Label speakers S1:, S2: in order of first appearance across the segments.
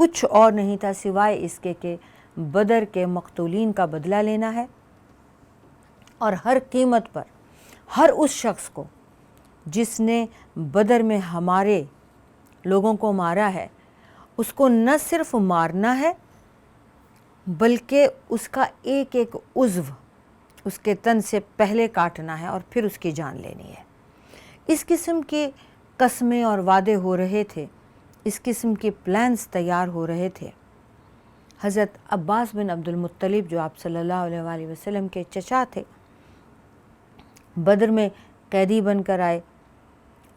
S1: کچھ اور نہیں تھا سوائے اس کے کہ بدر کے مقتولین کا بدلہ لینا ہے اور ہر قیمت پر ہر اس شخص کو جس نے بدر میں ہمارے لوگوں کو مارا ہے اس کو نہ صرف مارنا ہے بلکہ اس کا ایک ایک عضو اس کے تن سے پہلے کاٹنا ہے اور پھر اس کی جان لینی ہے۔ اس قسم کی قسمیں اور وعدے ہو رہے تھے، اس قسم کے پلانز تیار ہو رہے تھے۔ حضرت عباس بن عبد المطلب جو آپ صلی اللہ علیہ وآلہ وسلم کے چچا تھے، بدر میں قیدی بن کر آئے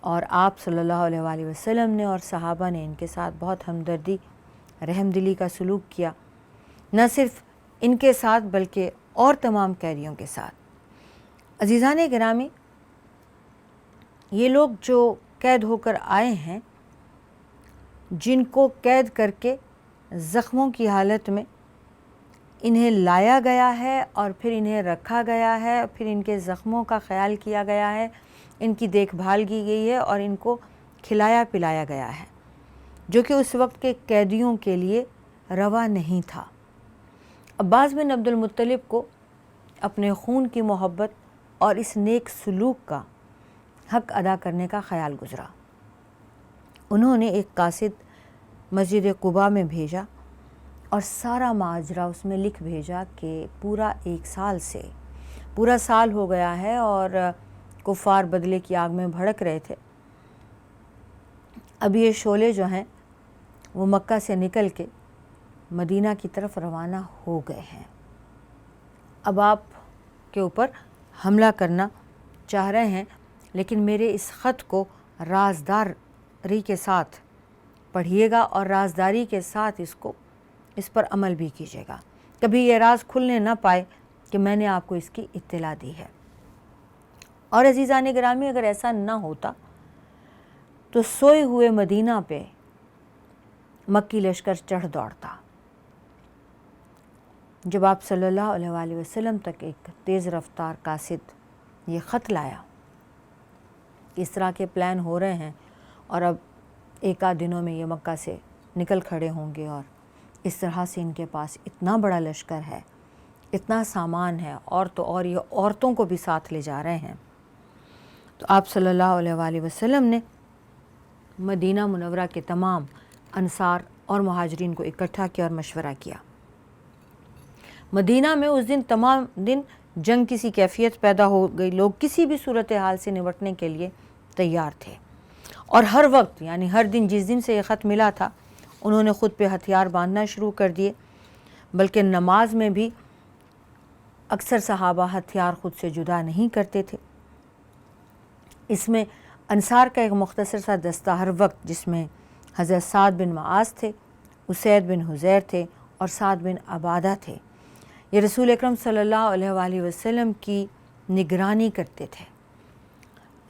S1: اور آپ صلی اللہ علیہ وآلہ وسلم نے اور صحابہ نے ان کے ساتھ بہت ہمدردی رحم دلی کا سلوک کیا، نہ صرف ان کے ساتھ بلکہ اور تمام قیدیوں کے ساتھ۔ عزیزان گرامی، یہ لوگ جو قید ہو کر آئے ہیں، جن کو قید کر کے زخموں کی حالت میں انہیں لایا گیا ہے اور پھر انہیں رکھا گیا ہے، پھر ان کے زخموں کا خیال کیا گیا ہے، ان کی دیکھ بھال کی گئی ہے اور ان کو کھلایا پلایا گیا ہے، جو کہ اس وقت کے قیدیوں کے لیے روا نہیں تھا۔ عباس بن عبد المطلب کو اپنے خون کی محبت اور اس نیک سلوک کا حق ادا کرنے کا خیال گزرا۔ انہوں نے ایک قاصد مسجد قباء میں بھیجا اور سارا ماجرا اس میں لکھ بھیجا کہ پورا سال ہو گیا ہے اور کفار بدلے کی آگ میں بھڑک رہے تھے۔ اب یہ شعلے جو ہیں وہ مکہ سے نکل کے مدینہ کی طرف روانہ ہو گئے ہیں۔ اب آپ کے اوپر حملہ کرنا چاہ رہے ہیں، لیکن میرے اس خط کو رازداری کے ساتھ پڑھیے گا اور رازداری کے ساتھ اس پر عمل بھی کیجیے گا، کبھی یہ راز کھلنے نہ پائے کہ میں نے آپ کو اس کی اطلاع دی ہے۔ اور عزیزان گرامی، اگر ایسا نہ ہوتا تو سوئے ہوئے مدینہ پہ مکی لشکر چڑھ دوڑتا۔ جب آپ صلی اللہ علیہ وآلہ وسلم تک ایک تیز رفتار قاصد یہ خط لایا، اس طرح کے پلان ہو رہے ہیں اور اب ایک آدھ دنوں میں یہ مکہ سے نکل کھڑے ہوں گے اور اس طرح سے ان کے پاس اتنا بڑا لشکر ہے، اتنا سامان ہے، اور تو اور یہ عورتوں کو بھی ساتھ لے جا رہے ہیں، تو آپ صلی اللہ علیہ وآلہ وسلم نے مدینہ منورہ کے تمام انصار اور مہاجرین کو اکٹھا کیا اور مشورہ کیا۔ مدینہ میں اس دن تمام دن جنگ کی سی کیفیت پیدا ہو گئی، لوگ کسی بھی صورتحال سے نمٹنے کے لیے تیار تھے، اور ہر وقت یعنی ہر دن جس دن سے یہ خط ملا تھا انہوں نے خود پہ ہتھیار باندھنا شروع کر دیے، بلکہ نماز میں بھی اکثر صحابہ ہتھیار خود سے جدا نہیں کرتے تھے۔ اس میں انصار کا ایک مختصر سا دستہ ہر وقت، جس میں حضرت سعد بن معاذ تھے، اسید بن حضیر تھے اور سعد بن عبادہ تھے، یہ رسول اکرم صلی اللہ علیہ وآلہ وسلم کی نگرانی کرتے تھے۔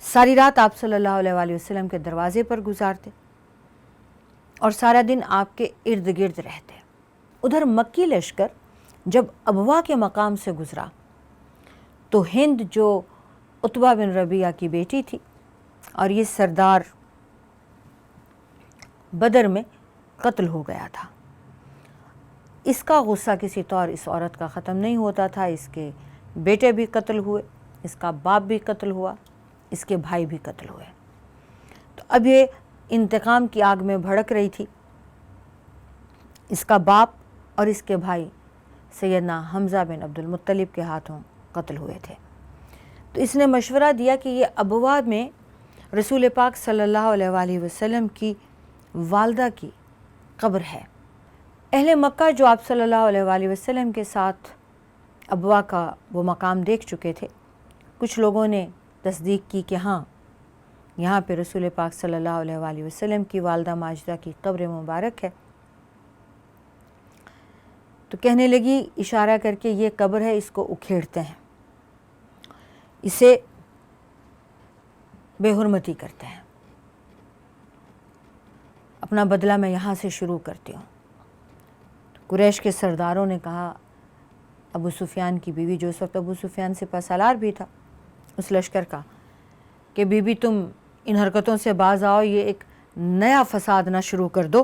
S1: ساری رات آپ صلی اللہ علیہ وآلہ وسلم کے دروازے پر گزارتے اور سارا دن آپ کے ارد گرد رہتے۔ ادھر مکی لشکر جب ابوا کے مقام سے گزرا تو ہند جو عتبہ بن ربیعہ کی بیٹی تھی اور یہ سردار بدر میں قتل ہو گیا تھا، اس کا غصہ کسی طور اس عورت کا ختم نہیں ہوتا تھا۔ اس کے بیٹے بھی قتل ہوئے، اس کا باپ بھی قتل ہوا، اس کے بھائی بھی قتل ہوئے، تو اب یہ انتقام کی آگ میں بھڑک رہی تھی۔ اس کا باپ اور اس کے بھائی سیدنا حمزہ بن عبد المطلب کے ہاتھوں قتل ہوئے تھے، تو اس نے مشورہ دیا کہ یہ ابوا میں رسول پاک صلی اللہ علیہ وآلہ وسلم کی والدہ کی قبر ہے۔ اہل مکہ جو آپ صلی اللہ علیہ وآلہ وسلم کے ساتھ ابوا کا وہ مقام دیکھ چکے تھے، کچھ لوگوں نے تصدیق کی کہ ہاں یہاں پہ رسول پاک صلی اللہ علیہ وآلہ وسلم کی والدہ ماجدہ کی قبر مبارک ہے، تو کہنے لگی اشارہ کر کے یہ قبر ہے، اس کو اکھیڑتے ہیں، اسے بے حرمتی کرتے ہیں، اپنا بدلہ میں یہاں سے شروع کرتی ہوں۔ قریش کے سرداروں نے کہا ابو سفیان کی بیوی، جو اس وقت ابو سفیان سپہ سالار بھی تھا اس لشکر کا، کہ بیوی تم ان حرکتوں سے باز آؤ، یہ ایک نیا فساد نہ شروع کر دو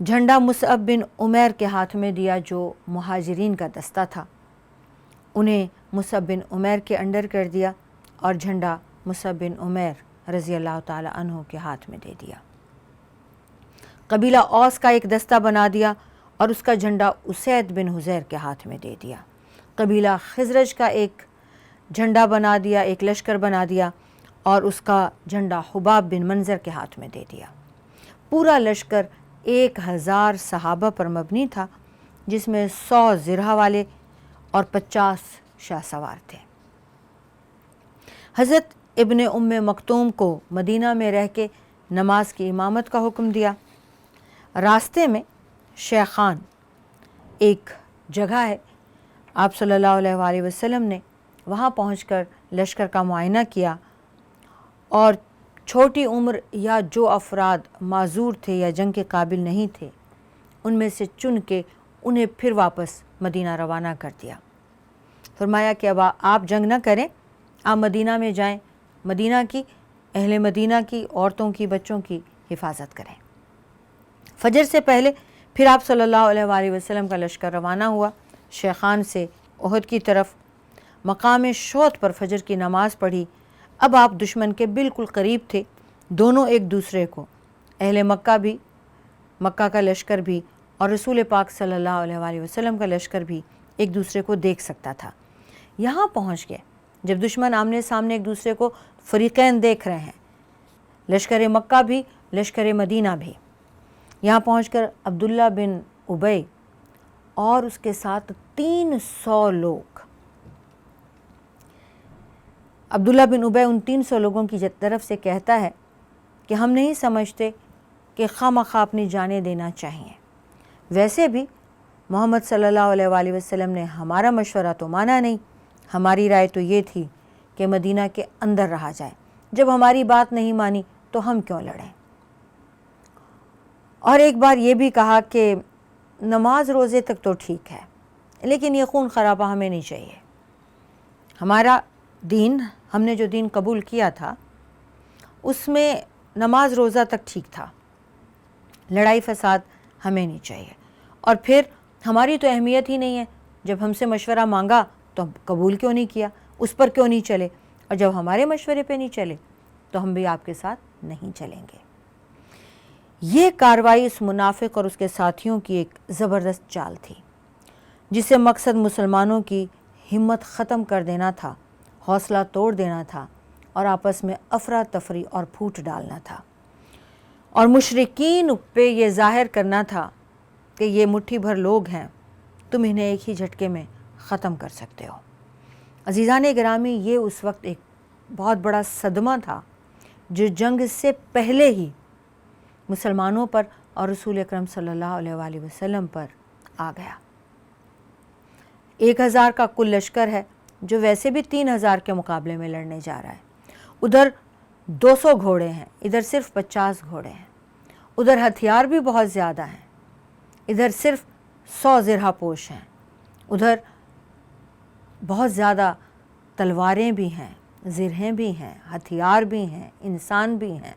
S1: جھنڈا مصعب بن عمیر کے ہاتھ میں دیا جو مہاجرین کا دستہ تھا، انہیں مصعب بن عمیر کے انڈر کر دیا اور جھنڈا مصعب بن عمیر رضی اللہ تعالی عنہ کے ہاتھ میں دے دیا۔ قبیلہ اوس کا ایک دستہ بنا دیا اور اس کا جھنڈا اسید بن حضیر کے ہاتھ میں دے دیا۔ قبیلہ خزرج کا ایک جھنڈا بنا دیا، ایک لشکر بنا دیا اور اس کا جھنڈا حباب بن منظر کے ہاتھ میں دے دیا۔ پورا لشکر 1000 صحابہ پر مبنی تھا، جس میں 100 زرہ والے اور 50 شاہ سوار تھے۔ حضرت ابن ام مکتوم کو مدینہ میں رہ کے نماز کی امامت کا حکم دیا۔ راستے میں شیخان ایک جگہ ہے، آپ صلی اللہ علیہ وآلہ وسلم نے وہاں پہنچ کر لشکر کا معائنہ کیا اور چھوٹی عمر یا جو افراد معذور تھے یا جنگ کے قابل نہیں تھے ان میں سے چن کے انہیں پھر واپس مدینہ روانہ کر دیا۔ فرمایا کہ اب آپ جنگ نہ کریں، آپ مدینہ میں جائیں، مدینہ کی اہل مدینہ کی عورتوں کی بچوں کی حفاظت کریں۔ فجر سے پہلے پھر آپ صلی اللہ علیہ وآلہ وسلم کا لشکر روانہ ہوا شیخان سے احد کی طرف۔ مقام شوط پر فجر کی نماز پڑھی۔ اب آپ دشمن کے بالکل قریب تھے، دونوں ایک دوسرے کو، اہل مکہ بھی، مکہ کا لشکر بھی اور رسول پاک صلی اللہ علیہ وآلہ وسلم کا لشکر بھی ایک دوسرے کو دیکھ سکتا تھا۔ یہاں پہنچ گئے جب دشمن آمنے سامنے ایک دوسرے کو فریقین دیکھ رہے ہیں، لشکر مکہ بھی لشکر مدینہ بھی۔ یہاں پہنچ کر عبداللہ بن ابی اور اس کے ساتھ 300 لوگ، عبداللہ بن ابی ان 300 لوگوں کی طرف سے کہتا ہے کہ ہم نہیں سمجھتے کہ خواہ اپنی جانیں دینا چاہیے، ویسے بھی محمد صلی اللہ علیہ وآلہ وسلم نے ہمارا مشورہ تو مانا نہیں، ہماری رائے تو یہ تھی کہ مدینہ کے اندر رہا جائے، جب ہماری بات نہیں مانی تو ہم کیوں لڑیں۔ اور ایک بار یہ بھی کہا کہ نماز روزے تک تو ٹھیک ہے، لیکن یہ خون خرابہ ہمیں نہیں چاہیے۔ ہمارا دین، ہم نے جو دین قبول کیا تھا اس میں نماز روزہ تک ٹھیک تھا، لڑائی فساد ہمیں نہیں چاہیے۔ اور پھر ہماری تو اہمیت ہی نہیں ہے، جب ہم سے مشورہ مانگا تو ہم قبول کیوں نہیں کیا، اس پر کیوں نہیں چلے، اور جب ہمارے مشورے پہ نہیں چلے تو ہم بھی آپ کے ساتھ نہیں چلیں گے۔ یہ کارروائی اس منافق اور اس کے ساتھیوں کی ایک زبردست چال تھی، جس سے مقصد مسلمانوں کی ہمت ختم کر دینا تھا، حوصلہ توڑ دینا تھا اور آپس میں افراتفری اور پھوٹ ڈالنا تھا، اور مشرکین پہ یہ ظاہر کرنا تھا کہ یہ مٹھی بھر لوگ ہیں، تم انہیں ایک ہی جھٹکے میں ختم کر سکتے ہو۔ عزیزان گرامی، یہ اس وقت ایک بہت بڑا صدمہ تھا جو جنگ سے پہلے ہی مسلمانوں پر اور رسول اکرم صلی اللہ علیہ وآلہ وسلم پر آ گیا۔ 1000 کا کل لشکر ہے جو ویسے بھی 3000 کے مقابلے میں لڑنے جا رہا ہے، ادھر 200 گھوڑے ہیں، ادھر صرف 50 گھوڑے ہیں، ادھر ہتھیار بھی بہت زیادہ ہیں، ادھر صرف 100 زرہ پوش ہیں، ادھر بہت زیادہ تلواریں بھی ہیں، زرہیں بھی ہیں، ہتھیار بھی ہیں، انسان بھی ہیں۔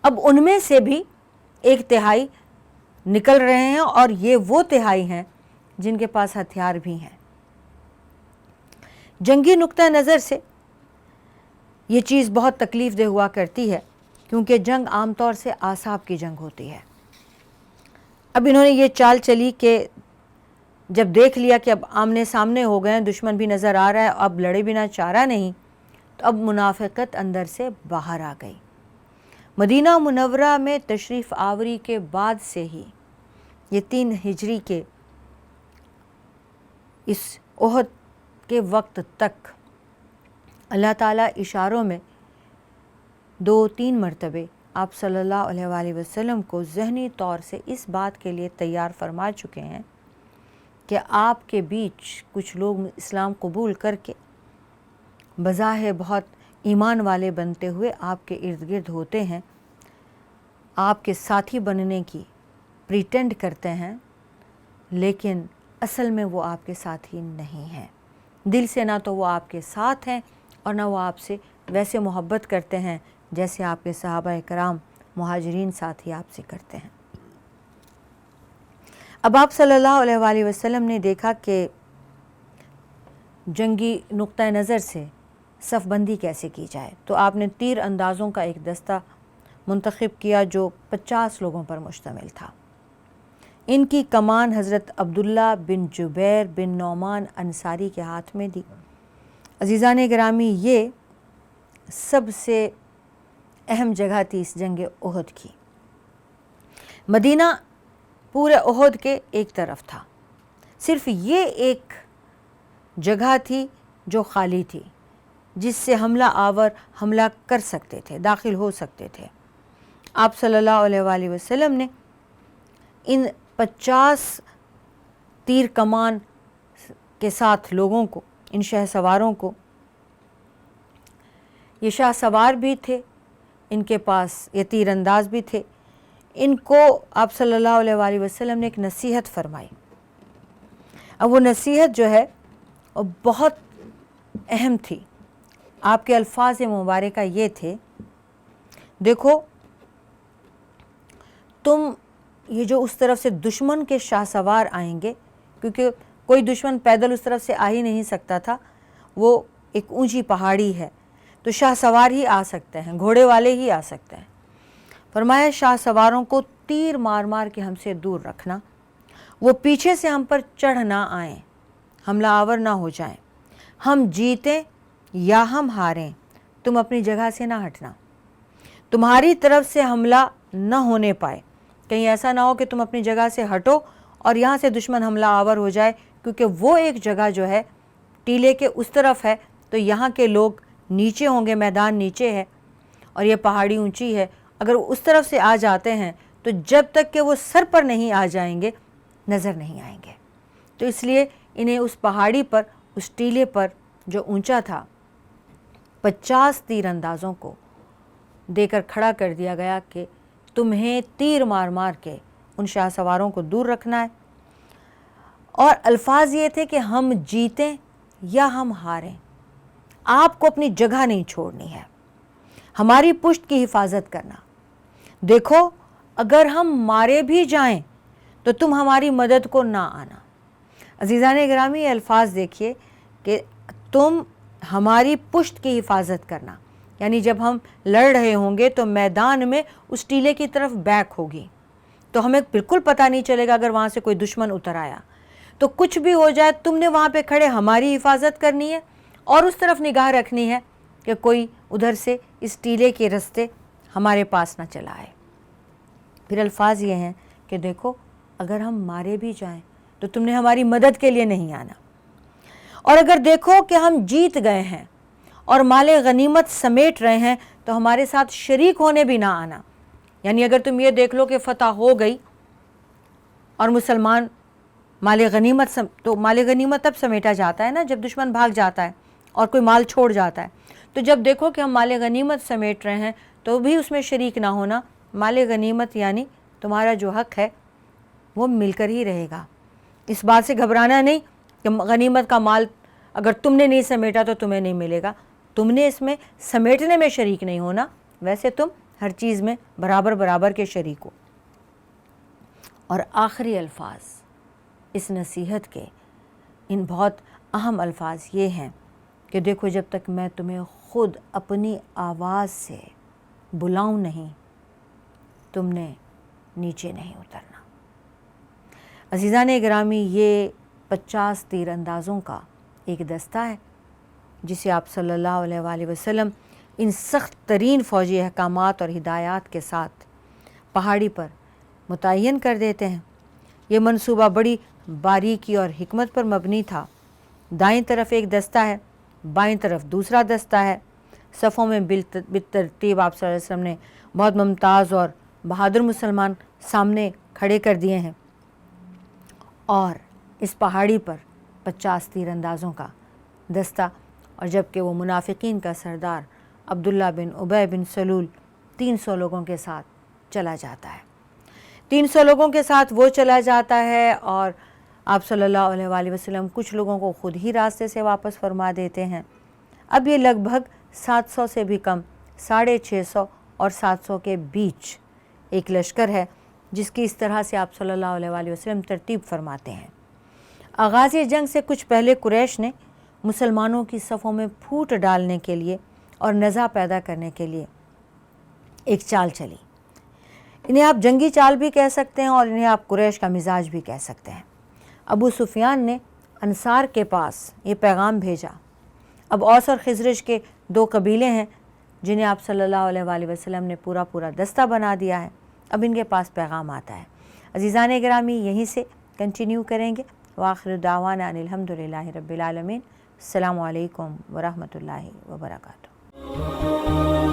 S1: اب ان میں سے بھی 1/3 نکل رہے ہیں اور یہ وہ تہائی ہیں جن کے پاس ہتھیار بھی ہیں۔ جنگی نقطہ نظر سے یہ چیز بہت تکلیف دہ ہوا کرتی ہے، کیونکہ جنگ عام طور سے اعصاب کی جنگ ہوتی ہے۔ اب انہوں نے یہ چال چلی کہ جب دیکھ لیا کہ اب آمنے سامنے ہو گئے، دشمن بھی نظر آ رہا ہے، اب لڑے بنا چارہ نہیں، تو اب منافقت اندر سے باہر آ گئی۔ مدینہ منورہ میں تشریف آوری کے بعد سے ہی، یہ 3 ہجری کے اس احد کے وقت تک، اللہ تعالیٰ اشاروں میں 2-3 مرتبے آپ صلی اللہ علیہ وآلہ وسلم کو ذہنی طور سے اس بات کے لیے تیار فرما چکے ہیں کہ آپ کے بیچ کچھ لوگ اسلام قبول کر کے بظاہر بہت ایمان والے بنتے ہوئے آپ کے ارد گرد ہوتے ہیں، آپ کے ساتھی بننے کی پریٹینڈ کرتے ہیں، لیکن اصل میں وہ آپ کے ساتھی نہیں ہیں۔ دل سے نہ تو وہ آپ کے ساتھ ہیں اور نہ وہ آپ سے ویسے محبت کرتے ہیں جیسے آپ کے صحابہ کرام مہاجرین ساتھی آپ سے کرتے ہیں۔ اب آپ صلی اللہ علیہ وسلم نے دیکھا کہ جنگی نقطہ نظر سے صف بندی کیسے کی جائے، تو آپ نے تیر اندازوں کا ایک دستہ منتخب کیا جو 50 لوگوں پر مشتمل تھا۔ ان کی کمان حضرت عبداللہ بن جبیر بن نعمان انصاری کے ہاتھ میں دی۔ عزیزان گرامی، یہ سب سے اہم جگہ تھی اس جنگ احد کی۔ مدینہ پورے احد کے ایک طرف تھا، صرف یہ ایک جگہ تھی جو خالی تھی جس سے حملہ آور حملہ کر سکتے تھے، داخل ہو سکتے تھے۔ آپ صلی اللہ علیہ وسلم نے ان 50 تیر کمان کے ساتھ لوگوں کو، ان شہ سواروں کو، یہ شاہ سوار بھی تھے، ان کے پاس یہ تیر انداز بھی تھے، ان کو آپ صلی اللہ علیہ وسلم نے ایک نصیحت فرمائی۔ اب وہ نصیحت جو ہے وہ بہت اہم تھی۔ آپ کے الفاظ مبارکہ یہ تھے، دیکھو تم یہ جو اس طرف سے دشمن کے شاہ سوار آئیں گے، کیونکہ کوئی دشمن پیدل اس طرف سے آ ہی نہیں سکتا تھا، وہ ایک اونچی پہاڑی ہے، تو شاہ سوار ہی آ سکتے ہیں، گھوڑے والے ہی آ سکتے ہیں۔ فرمایا شاہ سواروں کو تیر مار مار کے ہم سے دور رکھنا، وہ پیچھے سے ہم پر چڑھ نہ آئیں، حملہ آور نہ ہو جائیں، ہم جیتیں یا ہم ہاریں، تم اپنی جگہ سے نہ ہٹنا، تمہاری طرف سے حملہ نہ ہونے پائے، کہیں ایسا نہ ہو کہ تم اپنی جگہ سے ہٹو اور یہاں سے دشمن حملہ آور ہو جائے، کیونکہ وہ ایک جگہ جو ہے ٹیلے کے اس طرف ہے، تو یہاں کے لوگ نیچے ہوں گے، میدان نیچے ہے اور یہ پہاڑی اونچی ہے، اگر وہ اس طرف سے آ جاتے ہیں تو جب تک کہ وہ سر پر نہیں آ جائیں گے نظر نہیں آئیں گے۔ تو اس لیے انہیں اس پہاڑی پر، اس ٹیلے پر جو اونچا تھا، 50 تیر اندازوں کو دے کر کھڑا کر دیا گیا کہ تمہیں تیر مار مار کے ان شاہ سواروں کو دور رکھنا ہے، اور الفاظ یہ تھے کہ ہم جیتیں یا ہم ہاریں، آپ کو اپنی جگہ نہیں چھوڑنی ہے، ہماری پشت کی حفاظت کرنا۔ دیکھو اگر ہم مارے بھی جائیں تو تم ہماری مدد کو نہ آنا۔ عزیزان گرامی، یہ الفاظ دیکھیے کہ تم ہماری پشت کی حفاظت کرنا، یعنی جب ہم لڑ رہے ہوں گے تو میدان میں اس ٹیلے کی طرف بیک ہوگی، تو ہمیں بالکل پتہ نہیں چلے گا اگر وہاں سے کوئی دشمن اتر آیا تو کچھ بھی ہو جائے، تم نے وہاں پہ کھڑے ہماری حفاظت کرنی ہے اور اس طرف نگاہ رکھنی ہے کہ کوئی ادھر سے اس ٹیلے کے رستے ہمارے پاس نہ چلا آئے۔ پھر الفاظ یہ ہیں کہ دیکھو اگر ہم مارے بھی جائیں تو تم نے ہماری مدد کے لیے نہیں آنا، اور اگر دیکھو کہ ہم جیت گئے ہیں اور مال غنیمت سمیٹ رہے ہیں تو ہمارے ساتھ شریک ہونے بھی نہ آنا۔ یعنی اگر تم یہ دیکھ لو کہ فتح ہو گئی اور مسلمان مال غنیمت تو مال غنیمت تب سمیٹا جاتا ہے نا جب دشمن بھاگ جاتا ہے اور کوئی مال چھوڑ جاتا ہے، تو جب دیکھو کہ ہم مال غنیمت سمیٹ رہے ہیں تو بھی اس میں شریک نہ ہونا۔ مال غنیمت یعنی تمہارا جو حق ہے وہ مل کر ہی رہے گا، اس بات سے گھبرانا نہیں کہ غنیمت کا مال اگر تم نے نہیں سمیٹا تو تمہیں نہیں ملے گا، تم نے اس میں سمیٹنے میں شریک نہیں ہونا، ویسے تم ہر چیز میں برابر برابر کے شریک ہو۔ اور آخری الفاظ اس نصیحت کے، ان بہت اہم الفاظ یہ ہیں کہ دیکھو جب تک میں تمہیں خود اپنی آواز سے بلاؤں نہیں، تم نے نیچے نہیں اترنا۔ عزیزان گرامی، یہ 50 تیر اندازوں کا ایک دستہ ہے جسے آپ صلی اللہ علیہ وسلم ان سخت ترین فوجی احکامات اور ہدایات کے ساتھ پہاڑی پر متعین کر دیتے ہیں۔ یہ منصوبہ بڑی باریکی اور حکمت پر مبنی تھا۔ دائیں طرف ایک دستہ ہے، بائیں طرف دوسرا دستہ ہے، صفوں میں بالترتیب آپ صلی اللہ علیہ وسلم نے بہت ممتاز اور بہادر مسلمان سامنے کھڑے کر دیے ہیں، اور اس پہاڑی پر 50 تیر اندازوں کا دستہ، اور جبکہ وہ منافقین کا سردار عبداللہ بن ابی بن سلول 300 لوگوں کے ساتھ چلا جاتا ہے، 300 لوگوں کے ساتھ وہ چلا جاتا ہے، اور آپ صلی اللہ علیہ وسلم کچھ لوگوں کو خود ہی راستے سے واپس فرما دیتے ہیں۔ اب یہ لگ بھگ 700 سے بھی کم، 650 اور 700 کے بیچ ایک لشکر ہے جس کی اس طرح سے آپ صلی اللہ علیہ وسلم ترتیب فرماتے ہیں۔ آغاز جنگ سے کچھ پہلے قریش نے مسلمانوں کی صفوں میں پھوٹ ڈالنے کے لیے اور نزاع پیدا کرنے کے لیے ایک چال چلی۔ انہیں آپ جنگی چال بھی کہہ سکتے ہیں اور انہیں آپ قریش کا مزاج بھی کہہ سکتے ہیں۔ ابو سفیان نے انصار کے پاس یہ پیغام بھیجا۔ اب اوس اور خزرج کے دو قبیلے ہیں جنہیں آپ صلی اللہ علیہ وسلم نے پورا دستہ بنا دیا ہے، اب ان کے پاس پیغام آتا ہے۔ عزیزان گرامی، یہیں سے کنٹینیو کریں گے۔ وآخر دعوانا ان الحمدللہ رب العالمین۔ السلام علیکم ورحمۃ اللہ وبرکاتہ۔